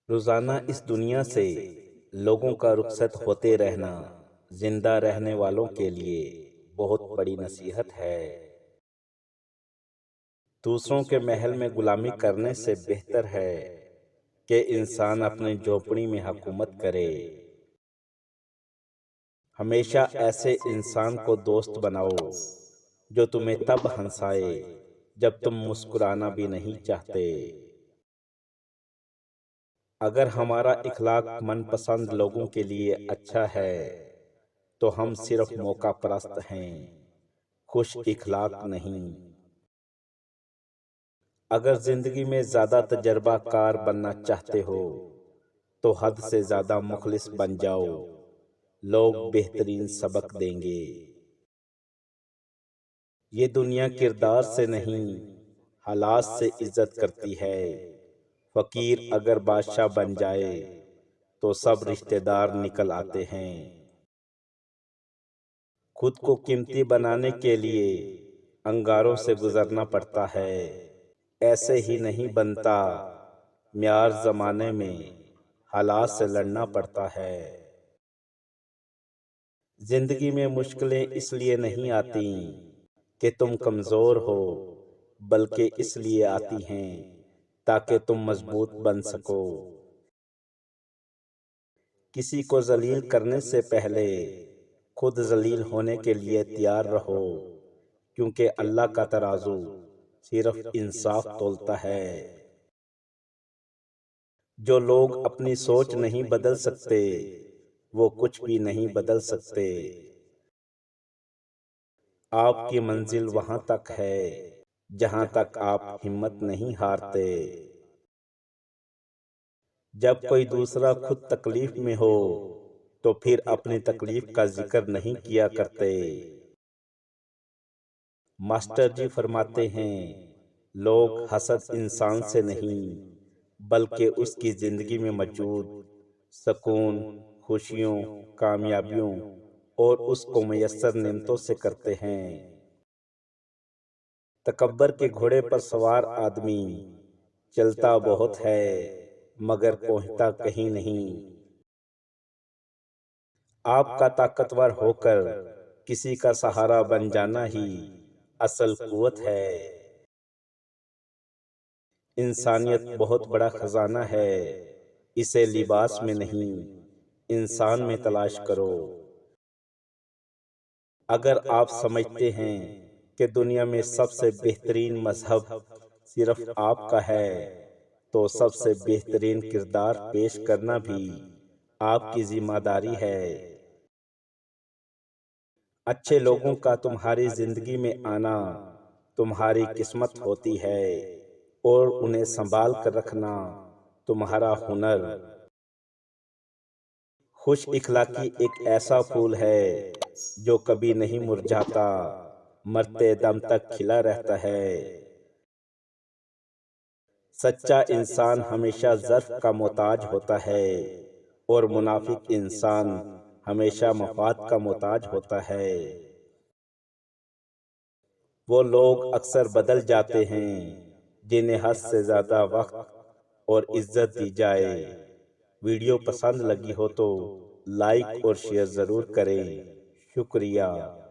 روزانہ اس دنیا سے لوگوں کا رخصت ہوتے رہنا زندہ رہنے والوں کے لیے بہت بڑی نصیحت ہے۔ دوسروں کے محل میں غلامی کرنے سے بہتر ہے کہ انسان اپنے جھونپڑی میں حکومت کرے۔ ہمیشہ ایسے انسان کو دوست بناؤ جو تمہیں تب ہنسائے جب تم مسکرانا بھی نہیں چاہتے۔ اگر ہمارا اخلاق من پسند لوگوں کے لیے اچھا ہے تو ہم صرف موقع پرست ہیں، خوش اخلاق نہیں۔ اگر زندگی میں زیادہ تجربہ کار بننا چاہتے ہو تو حد سے زیادہ مخلص بن جاؤ، لوگ بہترین سبق دیں گے۔ یہ دنیا کردار سے نہیں حالات سے عزت کرتی ہے۔ فقیر اگر بادشاہ بن جائے تو سب رشتہ دار نکل آتے ہیں۔ خود کو قیمتی بنانے کے لیے انگاروں سے گزرنا پڑتا ہے، ایسے ہی نہیں بنتا معیار زمانے میں حالات سے لڑنا پڑتا ہے۔ زندگی میں مشکلیں اس لیے نہیں آتی کہ تم کمزور ہو، بلکہ اس لیے آتی ہیں تاکہ تم مضبوط بن سکو۔ کسی کو ذلیل کرنے سے پہلے خود ذلیل ہونے کے لیے تیار رہو، کیونکہ اللہ کا ترازو صرف انصاف تولتا ہے۔ جو لوگ اپنی سوچ نہیں بدل سکتے وہ کچھ بھی نہیں بدل سکتے۔ آپ کی منزل وہاں تک ہے جہاں تک آپ ہمت نہیں ہارتے۔ جب کوئی دوسرا خود تکلیف میں ہو تو پھر اپنی تکلیف کا ذکر نہیں کیا کرتے۔ ماسٹر جی فرماتے ہیں، لوگ حسد انسان سے نہیں بلکہ اس کی زندگی میں موجود سکون، خوشیوں، کامیابیوں اور اس کو میسر نعمتوں سے کرتے ہیں۔ تکبر کے گھوڑے پر سوار آدمی چلتا بہت ہے مگر پہنچتا کہیں نہیں۔ آپ کا طاقتور ہو کر کسی کا سہارا بن جانا ہی اصل قوت ہے۔ انسانیت بہت بڑا خزانہ ہے، اسے لباس میں نہیں انسان میں تلاش کرو۔ اگر آپ سمجھتے ہیں کہ دنیا میں سب سے بہترین مذہب صرف آپ کا ہے تو سب سے بہترین کردار پیش کرنا بھی آپ کی ذمہ داری ہے۔ اچھے لوگوں کا تمہاری زندگی میں آنا تمہاری قسمت ہوتی ہے اور انہیں سنبھال کر رکھنا تمہارا ہنر۔ خوش اخلاقی ایک ایسا پھول ہے جو کبھی نہیں مرجھاتا، مرتے دم تک کھلا رہتا ہے۔ سچا انسان ہمیشہ ظرف کا محتاج ہوتا ہے اور منافق انسان ہمیشہ مفاد کا محتاج ہوتا ہے۔ وہ لوگ اکثر بدل جاتے ہیں جنہیں حد سے زیادہ وقت اور عزت دی جائے۔ ویڈیو پسند لگی ہو تو لائک اور شیئر ضرور کریں۔ شکریہ۔